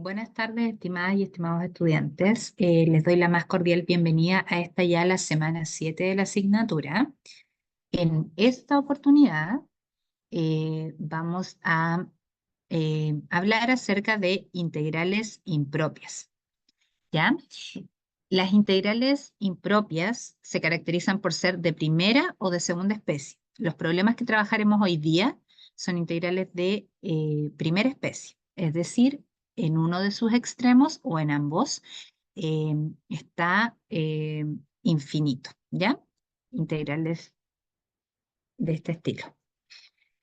Buenas tardes, estimadas y estimados estudiantes. Les doy la más cordial bienvenida a esta ya la semana 7 de la asignatura. En esta oportunidad vamos a hablar acerca de integrales impropias, ¿ya? Las integrales impropias se caracterizan por ser de primera o de segunda especie. Los problemas que trabajaremos hoy día son integrales de primera especie, es decir, en uno de sus extremos o en ambos está infinito, ¿ya? Integrales de este estilo.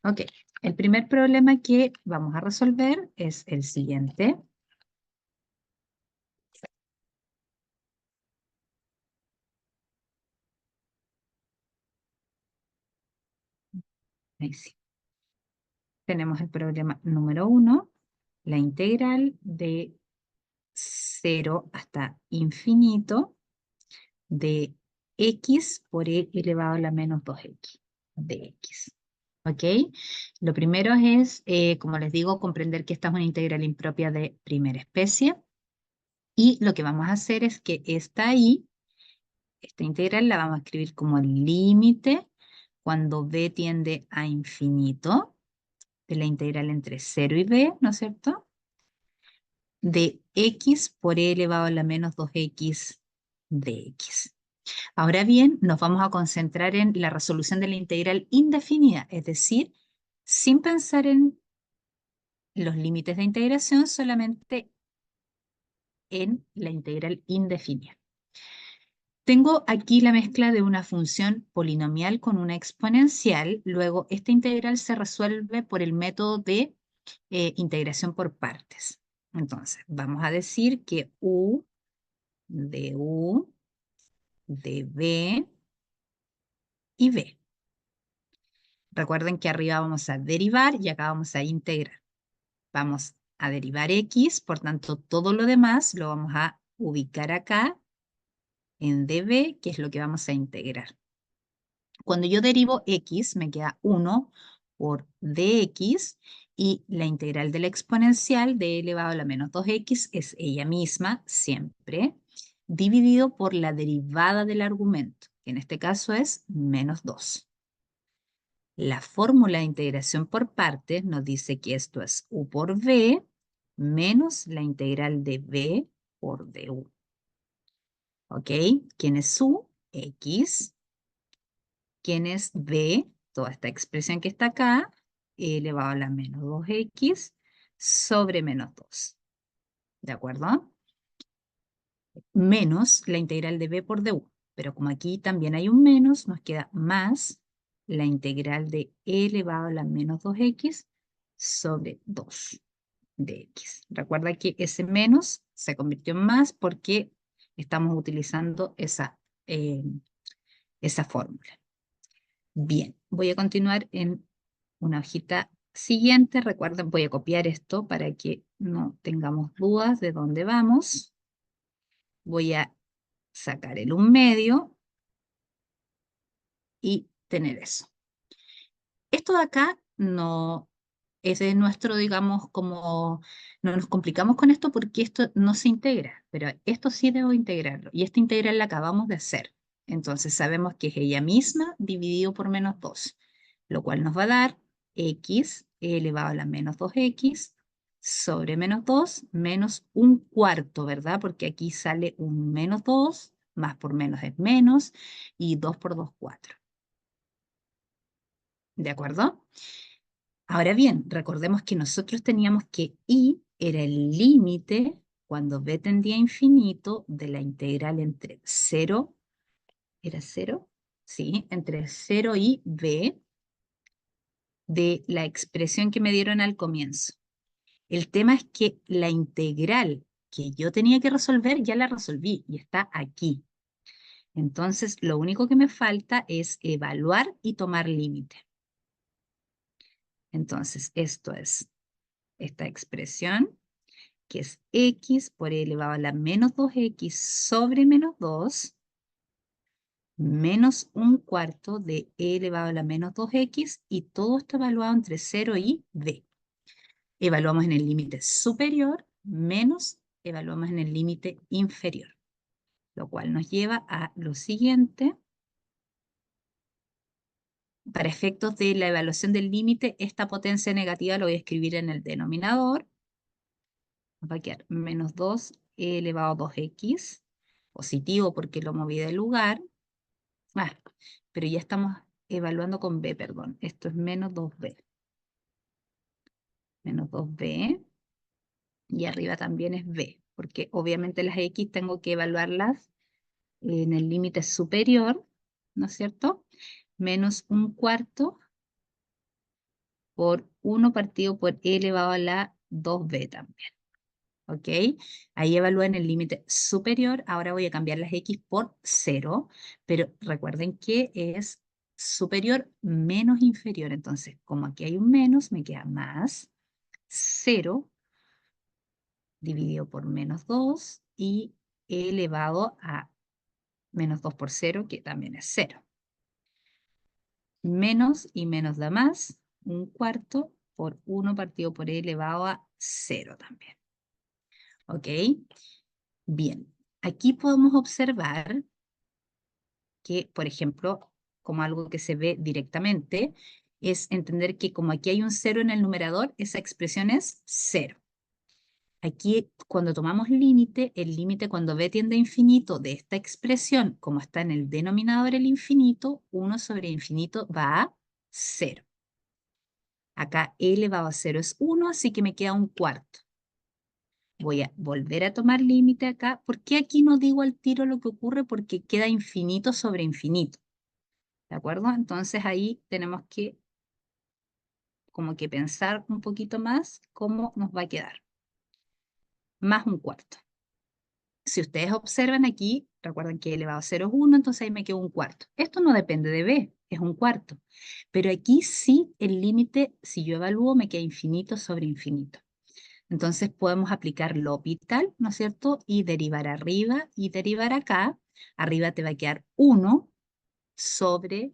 Ok, el primer problema que vamos a resolver es el siguiente. Ahí sí. Tenemos el problema número 1, la integral de 0 hasta infinito de x por e elevado a la menos 2x de x. ¿Ok? Lo primero es, como les digo, comprender que esta es una integral impropia de primera especie. Y lo que vamos a hacer es que esta integral la vamos a escribir como el límite cuando b tiende a infinito de la integral entre 0 y b, ¿no es cierto? De x por e elevado a la menos 2x de x. Ahora bien, nos vamos a concentrar en la resolución de la integral indefinida, es decir, sin pensar en los límites de integración, solamente en la integral indefinida. Tengo aquí la mezcla de una función polinomial con una exponencial. Luego, esta integral se resuelve por el método de integración por partes. Entonces, vamos a decir que u de b y b. Recuerden que arriba vamos a derivar y acá vamos a integrar. Vamos a derivar x, por tanto, todo lo demás lo vamos a ubicar acá en db, que es lo que vamos a integrar. Cuando yo derivo x, me queda 1 por dx, y la integral de la exponencial de elevado a la menos 2x es ella misma, siempre, dividido por la derivada del argumento, que en este caso es menos 2. La fórmula de integración por partes nos dice que esto es u por v menos la integral de v por du. ¿Ok? ¿Quién es u? X. ¿Quién es v? Toda esta expresión que está acá, elevado a la menos 2x sobre menos 2. ¿De acuerdo? Menos la integral de v por du. Pero como aquí también hay un menos, nos queda más la integral de e elevado a la menos 2x sobre 2 de x. Recuerda que ese menos se convirtió en más porque estamos utilizando esa fórmula. Bien, voy a continuar en una hojita siguiente. Recuerden, voy a copiar esto para que no tengamos dudas de dónde vamos. Voy a sacar el 1/2 y tener eso. Esto de acá no es de nuestro, digamos, como no nos complicamos con esto porque esto no se integra, pero esto sí debo integrarlo. Y esta integral la acabamos de hacer. Entonces sabemos que es ella misma dividido por menos 2, lo cual nos va a dar x elevado a la menos 2x sobre menos 2 menos 1/4, ¿verdad? Porque aquí sale un menos 2, más por menos es menos, y 2 por 2, 4. ¿De acuerdo? Ahora bien, recordemos que nosotros teníamos que y era el límite cuando b tendía a infinito de la integral entre 0, ¿era 0? Sí, entre 0 y b de la expresión que me dieron al comienzo. El tema es que la integral que yo tenía que resolver ya la resolví y está aquí. Entonces, lo único que me falta es evaluar y tomar límite. Entonces, esto es esta expresión, que es x por e elevado a la menos 2x sobre menos 2, menos 1/4 de e elevado a la menos 2x, y todo esto evaluado entre 0 y b. Evaluamos en el límite superior, menos evaluamos en el límite inferior, lo cual nos lleva a lo siguiente. Para efectos de la evaluación del límite, esta potencia negativa lo voy a escribir en el denominador. Nos va a quedar menos 2e elevado a 2x, positivo porque lo moví del lugar. Pero ya estamos evaluando con b, perdón. Esto es menos 2b. Menos 2b. Y arriba también es b, porque obviamente las x tengo que evaluarlas en el límite superior, ¿no es cierto? Menos un cuarto por 1 partido por e elevado a la 2b también. ¿Ok? Ahí evalúen el límite superior. Ahora voy a cambiar las x por 0, pero recuerden que es superior menos inferior. Entonces, como aquí hay un menos, me queda más 0 dividido por menos 2 y e elevado a menos 2 por 0, que también es 0. Menos y menos da más, un cuarto por 1 partido por e elevado a 0 también. ¿Ok? Bien, aquí podemos observar que, por ejemplo, como algo que se ve directamente, es entender que como aquí hay un 0 en el numerador, esa expresión es 0. Aquí, cuando tomamos límite, el límite cuando b tiende a infinito de esta expresión, como está en el denominador el infinito, 1 sobre infinito va a 0. Acá e elevado a 0 es 1, así que me queda un cuarto. Voy a volver a tomar límite acá. ¿Por qué aquí no digo al tiro lo que ocurre? Porque queda infinito sobre infinito. ¿De acuerdo? Entonces ahí tenemos que como que pensar un poquito más cómo nos va a quedar. Más un cuarto. Si ustedes observan aquí, recuerden que elevado a 0 es 1, entonces ahí me queda un cuarto. Esto no depende de b, es un cuarto. Pero aquí sí el límite, si yo evalúo, me queda infinito sobre infinito. Entonces podemos aplicar L'Hopital, ¿no es cierto? Y derivar arriba y derivar acá. Arriba te va a quedar 1 sobre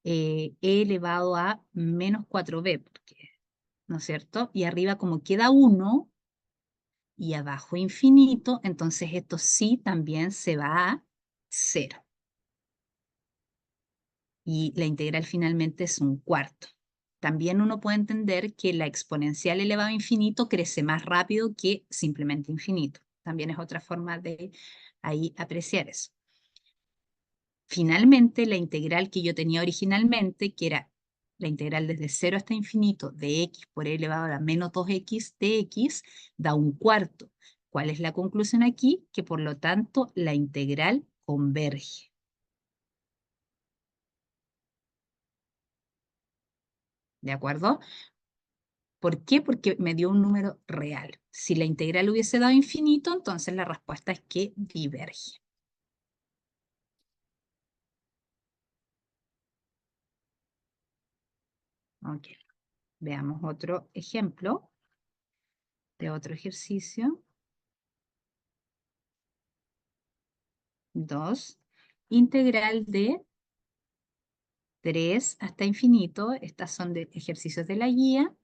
e elevado a menos 4b, porque, ¿no es cierto? Y arriba como queda 1 y abajo infinito, entonces esto sí también se va a 0. Y la integral finalmente es un cuarto. También uno puede entender que la exponencial elevado a infinito crece más rápido que simplemente infinito. También es otra forma de ahí apreciar eso. Finalmente, la integral que yo tenía originalmente, que era la integral desde 0 hasta infinito de x por e elevado a la menos 2x de x, da un cuarto. ¿Cuál es la conclusión aquí? Que por lo tanto la integral converge. ¿De acuerdo? ¿Por qué? Porque me dio un número real. Si la integral hubiese dado infinito, entonces la respuesta es que diverge. Ok. Veamos otro ejemplo de otro ejercicio. 2. Integral de 3 hasta infinito. Estas son de ejercicios de la guía.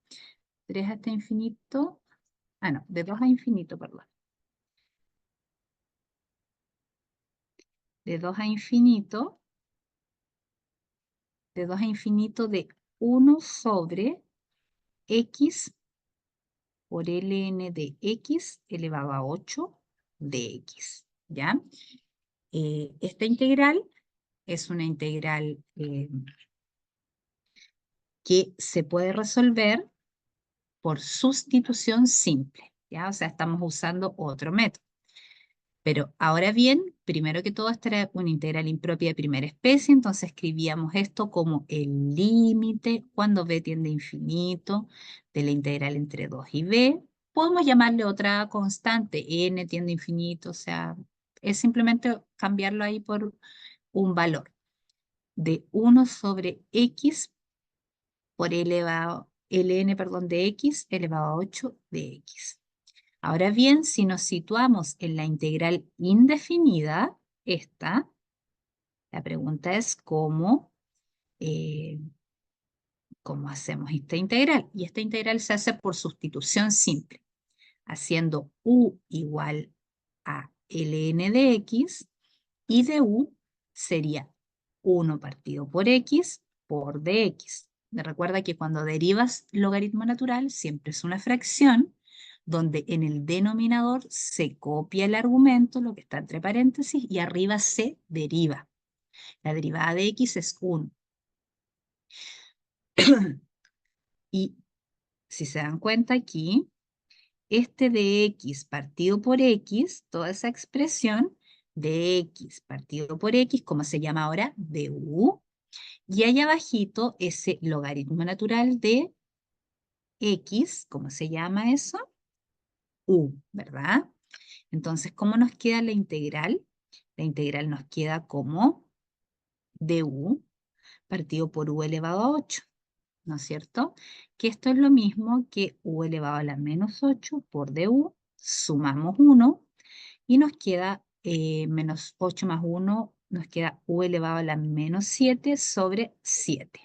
3 hasta infinito. No, de 2 a infinito, perdón. De 2 a infinito. De 2 a infinito de 1 sobre x por ln de x elevado a 8 de x. ¿Ya? Esta integral es una integral que se puede resolver por sustitución simple, ¿ya? O sea, estamos usando otro método. Pero ahora bien, primero que todo, esta era una integral impropia de primera especie, entonces escribíamos esto como el límite cuando b tiende a infinito de la integral entre 2 y b. Podemos llamarle otra constante, n tiende a infinito, o sea, es simplemente cambiarlo ahí por un valor de 1 sobre x por ln, perdón, de x elevado a 8 de x. Ahora bien, si nos situamos en la integral indefinida, la pregunta es eh, cómo hacemos esta integral. Y esta integral se hace por sustitución simple. haciendo u igual a ln de x, y de u sería 1 partido por x por dx. Recuerda que cuando derivas logaritmo natural siempre es una fracción donde en el denominador se copia el argumento, lo que está entre paréntesis, y arriba se deriva. La derivada de x es 1. Y si se dan cuenta aquí, este de x partido por x, toda esa expresión de x partido por x, ¿cómo se llama ahora? Du. Y allá abajito ese logaritmo natural de x, ¿cómo se llama eso? U, ¿verdad? Entonces, ¿cómo nos queda la integral? La integral nos queda como du partido por u elevado a 8, ¿no es cierto? Que esto es lo mismo que u elevado a la menos 8 por du, sumamos 1 y nos queda menos 8 más 1, nos queda u elevado a la menos 7 sobre 7.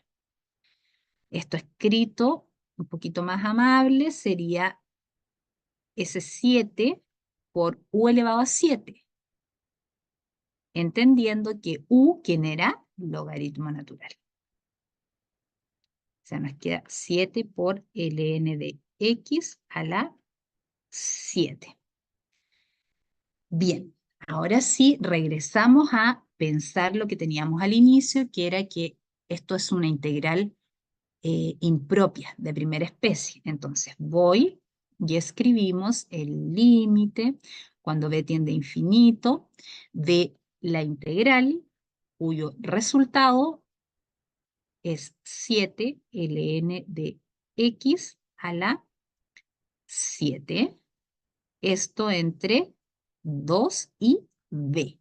Esto escrito un poquito más amable sería ese 7 por u elevado a 7, entendiendo que u, ¿quién era? Logaritmo natural. O sea, nos queda 7 por ln de x a la 7. Bien, ahora sí regresamos a pensar lo que teníamos al inicio, que era que esto es una integral impropia de primera especie. Entonces voy y escribimos el límite cuando b tiende a infinito de la integral cuyo resultado es 7 ln de x a la 7. Esto entre 2 y b.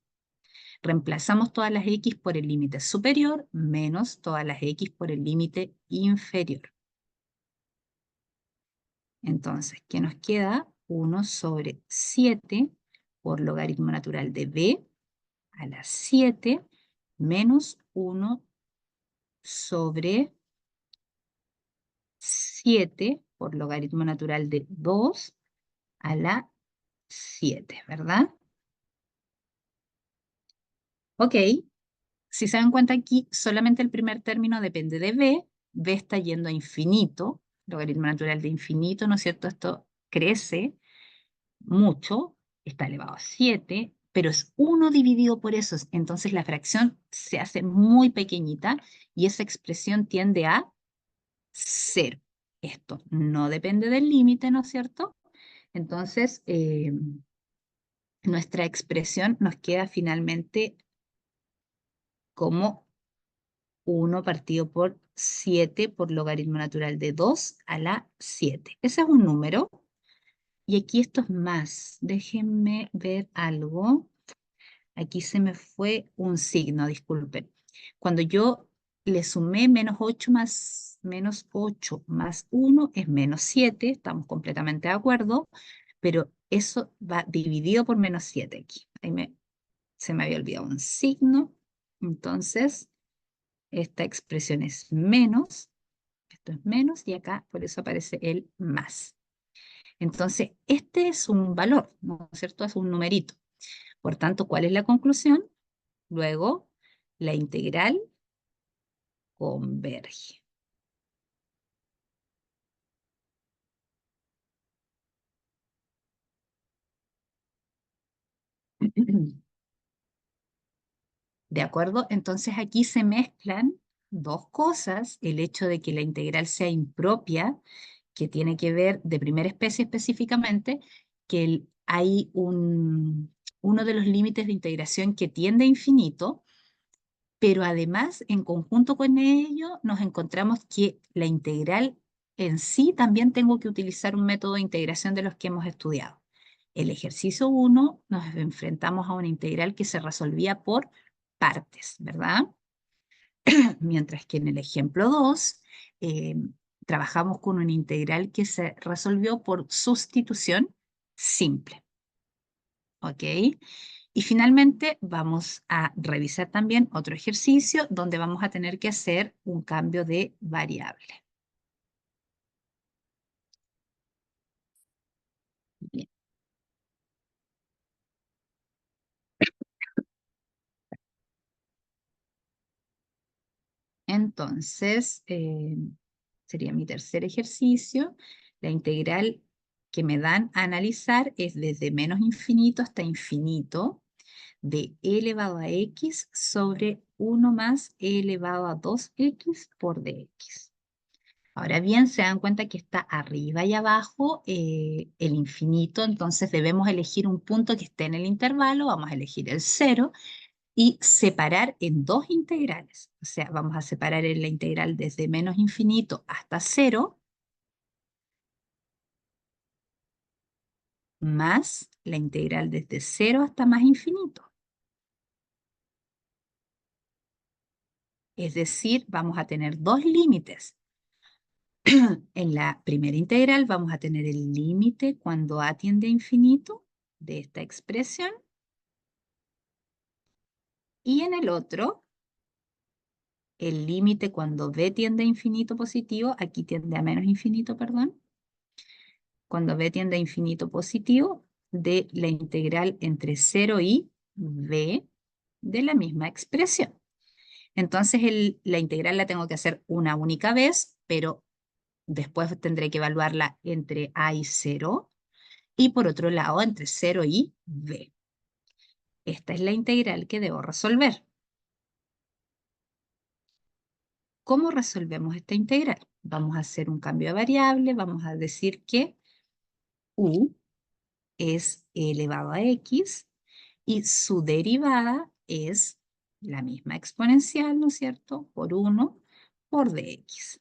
Reemplazamos todas las x por el límite superior menos todas las x por el límite inferior. Entonces, ¿qué nos queda? 1 sobre 7 por logaritmo natural de b a la 7 menos 1 sobre 7 por logaritmo natural de 2 a la 7, ¿verdad? Ok, si se dan cuenta aquí, solamente el primer término depende de b. B está yendo a infinito, logaritmo natural de infinito, ¿no es cierto? Esto crece mucho, está elevado a 7, pero es 1 dividido por eso, entonces la fracción se hace muy pequeñita y esa expresión tiende a 0. Esto no depende del límite, ¿no es cierto? Entonces, nuestra expresión nos queda finalmente como 1 partido por 7 por logaritmo natural de 2 a la 7. Ese es un número. Y aquí esto es más. Déjenme ver algo. Aquí se me fue un signo, disculpen. Cuando yo le sumé menos 8 más 1 es menos 7, estamos completamente de acuerdo, pero eso va dividido por menos 7 aquí. Se me había olvidado un signo, entonces esta expresión es menos, esto es menos y acá por eso aparece el más. Entonces, este es un valor, ¿no es cierto? Es un numerito. Por tanto, ¿cuál es la conclusión? Luego, la integral converge. ¿De acuerdo? Entonces aquí se mezclan dos cosas, el hecho de que la integral sea impropia, que tiene que ver de primera especie específicamente, que hay uno de los límites de integración que tiende a infinito, pero además, en conjunto con ello, nos encontramos que la integral en sí también tengo que utilizar un método de integración de los que hemos estudiado. El ejercicio 1 nos enfrentamos a una integral que se resolvía por partes, ¿verdad? Mientras que en el ejemplo 2 trabajamos con una integral que se resolvió por sustitución simple. ¿Ok? Y finalmente vamos a revisar también otro ejercicio donde vamos a tener que hacer un cambio de variable. entonces, sería mi tercer ejercicio. La integral que me dan a analizar es desde menos infinito hasta infinito de e elevado a x sobre 1 más e elevado a 2x por dx. Ahora bien, se dan cuenta que está arriba y abajo el infinito, entonces debemos elegir un punto que esté en el intervalo, vamos a elegir el 0 y separar en dos integrales. O sea, vamos a separar en la integral desde menos infinito hasta 0 más la integral desde 0 hasta más infinito. Es decir, vamos a tener dos límites. En la primera integral vamos a tener el límite cuando a tiende a infinito de esta expresión. Y en el otro, el límite cuando b tiende a infinito positivo, aquí tiende a menos infinito, perdón. Cuando b tiende a infinito positivo, de la integral entre 0 y b de la misma expresión. Entonces la integral la tengo que hacer una única vez, pero después tendré que evaluarla entre a y 0, y por otro lado entre 0 y b. Esta es la integral que debo resolver. ¿Cómo resolvemos esta integral? Vamos a hacer un cambio de variable, vamos a decir que u es e elevado a x y su derivada es la misma exponencial, ¿no es cierto?, por 1 por dx.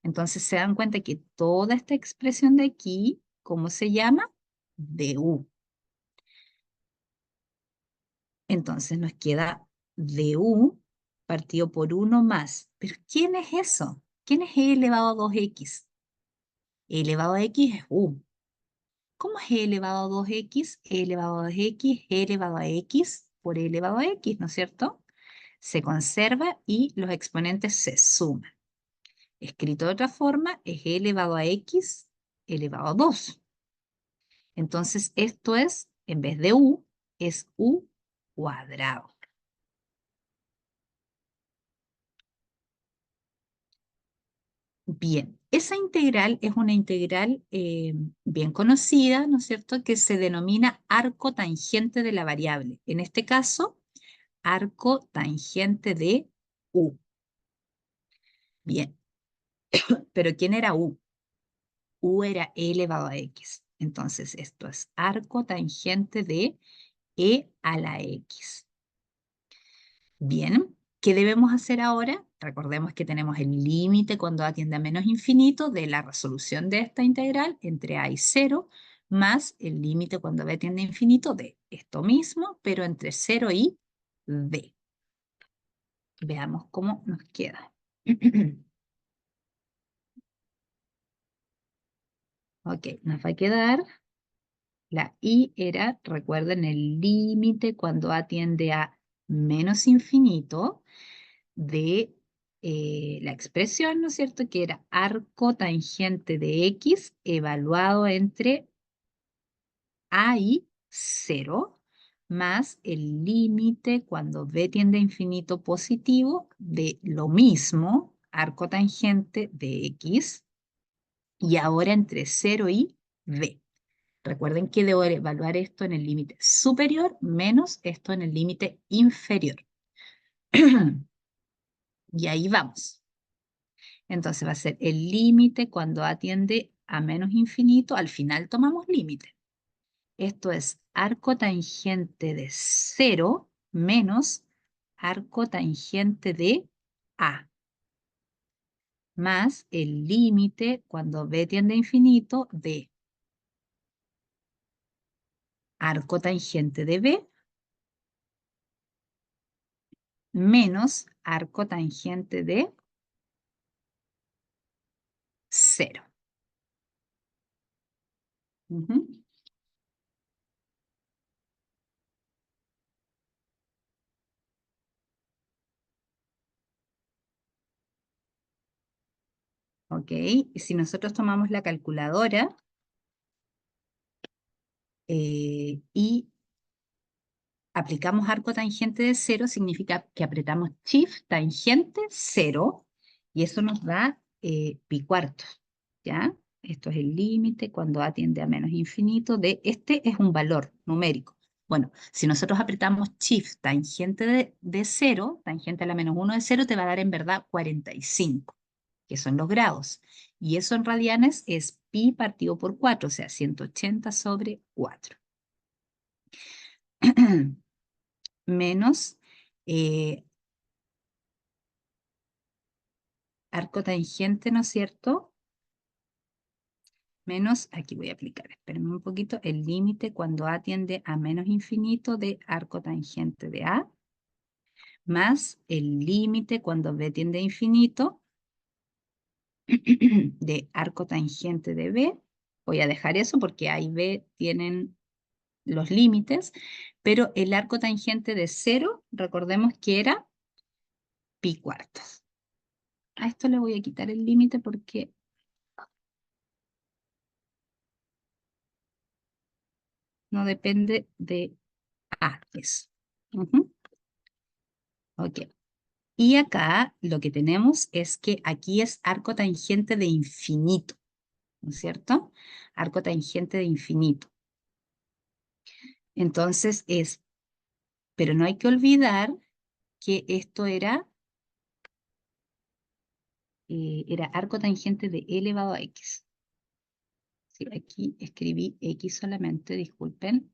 Entonces se dan cuenta que toda esta expresión de aquí, ¿cómo se llama? Du. Entonces nos queda du partido por 1 más. ¿Pero quién es eso? ¿Quién es e elevado a 2x? E elevado a x es u. ¿Cómo es e elevado a 2x? E elevado a 2x, e elevado a x por e elevado a x, ¿no es cierto? Se conserva y los exponentes se suman. Escrito de otra forma, es e elevado a x elevado a 2. Entonces esto es, en vez de u, es u cuadrado. Bien, esa integral es una integral bien conocida, ¿no es cierto?, que se denomina arco tangente de la variable. En este caso, arco tangente de u. Bien, pero ¿quién era u? U era e elevado a x. Entonces, esto es arco tangente de e a la x. Bien, ¿qué debemos hacer ahora? Recordemos que tenemos el límite cuando a tiende a menos infinito de la resolución de esta integral entre a y 0, más el límite cuando b tiende a infinito de esto mismo, pero entre 0 y b. Veamos cómo nos queda. Ok, nos va a quedar, la y era, recuerden, el límite cuando a tiende a menos infinito de la expresión, ¿no es cierto?, que era arco tangente de x evaluado entre a y 0, más el límite cuando b tiende a infinito positivo de lo mismo, arco tangente de x, y ahora entre 0 y b. Recuerden que debo evaluar esto en el límite superior menos esto en el límite inferior. Y ahí vamos. Entonces va a ser el límite cuando a tiende a menos infinito. Al final tomamos límite. Esto es arco tangente de 0 menos arco tangente de a, más el límite cuando b tiende a infinito de arco tangente de b menos arco tangente de 0. Ujú. Ok, y si nosotros tomamos la calculadora y aplicamos arco tangente de 0, significa que apretamos Shift tangente 0, y eso nos da pi cuartos, ¿ya? Esto es el límite cuando A tiende a menos infinito de, este es un valor numérico. Bueno, si nosotros apretamos Shift tangente de 0, tangente a la menos 1 de 0, te va a dar en verdad 45, que son los grados. Y eso en radianes es pi partido por 4, o sea, 180 sobre 4. Menos arco tangente, ¿no es cierto? Menos, aquí voy a aplicar, espérenme un poquito, el límite cuando A tiende a menos infinito de arco tangente de A, más el límite cuando B tiende a infinito de arco tangente de B. Voy a dejar eso porque A y B tienen los límites, pero el arco tangente de 0, recordemos que era pi cuartos. A esto le voy a quitar el límite porque no depende de A, eso. Ujú. Ok. Y acá lo que tenemos es que aquí es arco tangente de infinito, ¿no es cierto? Arco tangente de infinito. Entonces pero no hay que olvidar que esto era arco tangente de e elevado a x. Sí, aquí escribí x solamente, disculpen.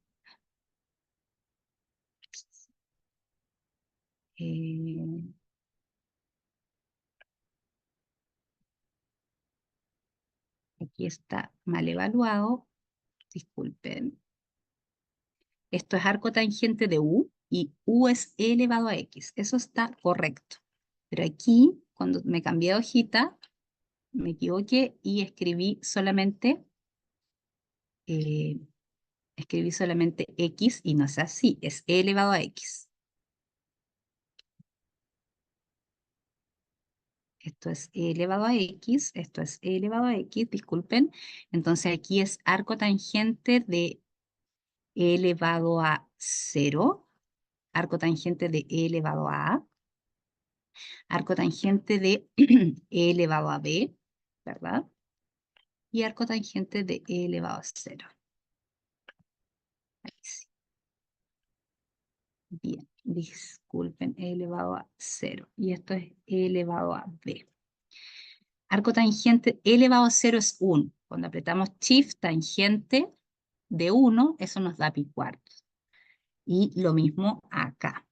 Eh, Aquí está mal evaluado, disculpen. Esto es arco tangente de u y u es e elevado a x. Eso está correcto. Pero aquí, cuando me cambié de hojita, me equivoqué y eh, escribí solamente x y no es así, es e elevado a x. Esto es e elevado a x, esto es e elevado a x, disculpen. Entonces aquí es arco tangente de e elevado a 0, arco tangente de e elevado a a, arco tangente de e elevado a b, ¿verdad? Y arco tangente de e elevado a 0. Ahí sí. Bien, disculpen, e elevado a 0. Y esto es e elevado a b. Arco tangente, e elevado a 0 es 1. Cuando apretamos Shift tangente de 1, eso nos da pi cuartos. Y lo mismo acá.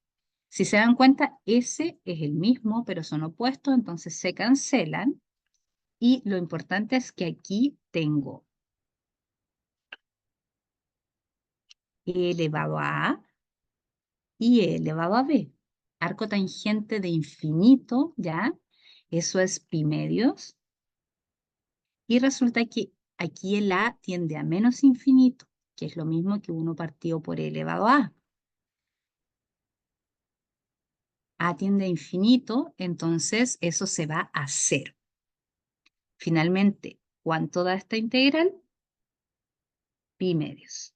Si se dan cuenta, ese es el mismo, pero son opuestos, entonces se cancelan. Y lo importante es que aquí tengo e elevado a A y e elevado a B. Arco tangente de infinito, ¿ya? Eso es pi medios. Y resulta que aquí el A tiende a menos infinito, que es lo mismo que 1 partido por e elevado a A. A tiende a infinito, entonces eso se va a 0. Finalmente, ¿cuánto da esta integral? Pi medios.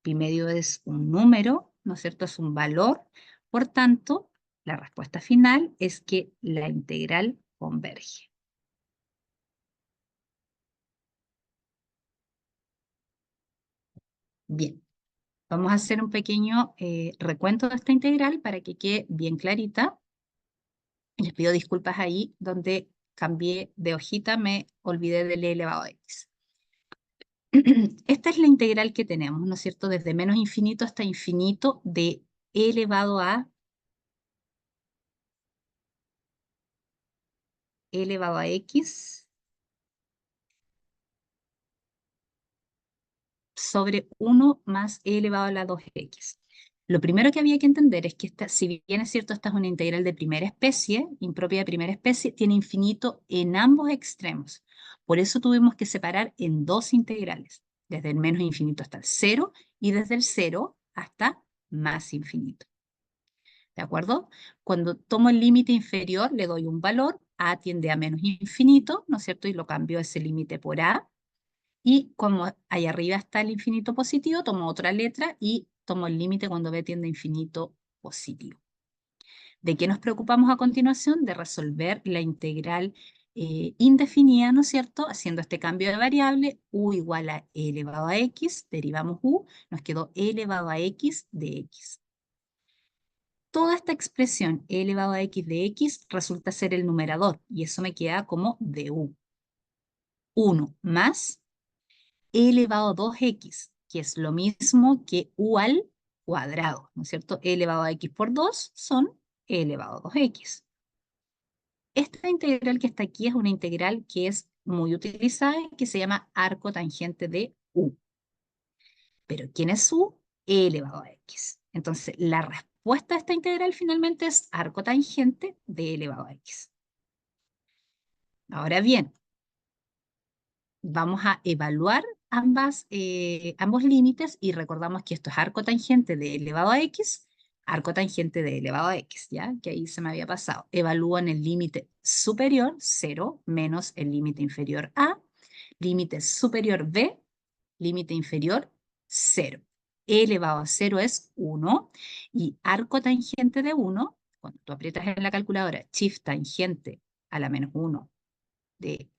Pi medio es un número, ¿no es cierto? Es un valor. Por tanto, la respuesta final es que la integral converge. Bien, vamos a hacer un pequeño recuento de esta integral para que quede bien clarita. Les pido disculpas ahí donde cambié de hojita, me olvidé del e elevado a x. Esta es la integral que tenemos, ¿no es cierto? Desde menos infinito hasta infinito de e elevado a x sobre 1 más e elevado a la 2x. Lo primero que había que entender es que si bien es cierto, esta es una integral de primera especie, impropia de primera especie, tiene infinito en ambos extremos. Por eso tuvimos que separar en dos integrales, desde el menos infinito hasta el 0 y desde el 0 hasta más infinito. ¿De acuerdo? Cuando tomo el límite inferior, le doy un valor, a tiende a menos infinito, ¿no es cierto? Y lo cambio ese límite por a. Y como ahí arriba está el infinito positivo, tomo otra letra y tomo el límite cuando b tiende a infinito positivo. ¿De qué nos preocupamos a continuación? De resolver la integral indefinida, ¿no es cierto? Haciendo este cambio de variable, u igual a e elevado a x, derivamos u, nos quedó e elevado a x de x. Toda esta expresión e elevado a x de x resulta ser el numerador, y eso me queda como du. 1 más e elevado a 2x, que es lo mismo que u al cuadrado, ¿no es cierto? E elevado a x por 2 son e elevado a 2x. Esta integral que está aquí es una integral que es muy utilizada y que se llama arco tangente de u. Pero ¿quién es u? E elevado a x. Entonces, la respuesta a esta integral finalmente es arco tangente de e elevado a x. Ahora bien, vamos a evaluar ambos límites y recordamos que esto es arco tangente de elevado a x, arco tangente de elevado a x, ¿ya? Que ahí se me había pasado. Evalúan el límite superior, 0, menos el límite inferior a, límite superior b, límite inferior 0. E elevado a 0 es 1 y arco tangente de 1, cuando tú aprietas en la calculadora shift tangente a la menos 1 de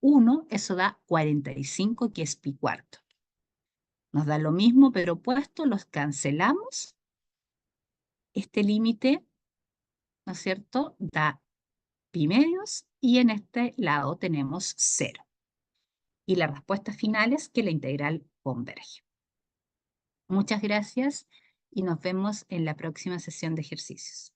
1, eso da 45, que es pi cuarto. Nos da lo mismo, pero opuesto, los cancelamos. Este límite, ¿no es cierto?, da pi medios y en este lado tenemos 0. Y la respuesta final es que la integral converge. Muchas gracias y nos vemos en la próxima sesión de ejercicios.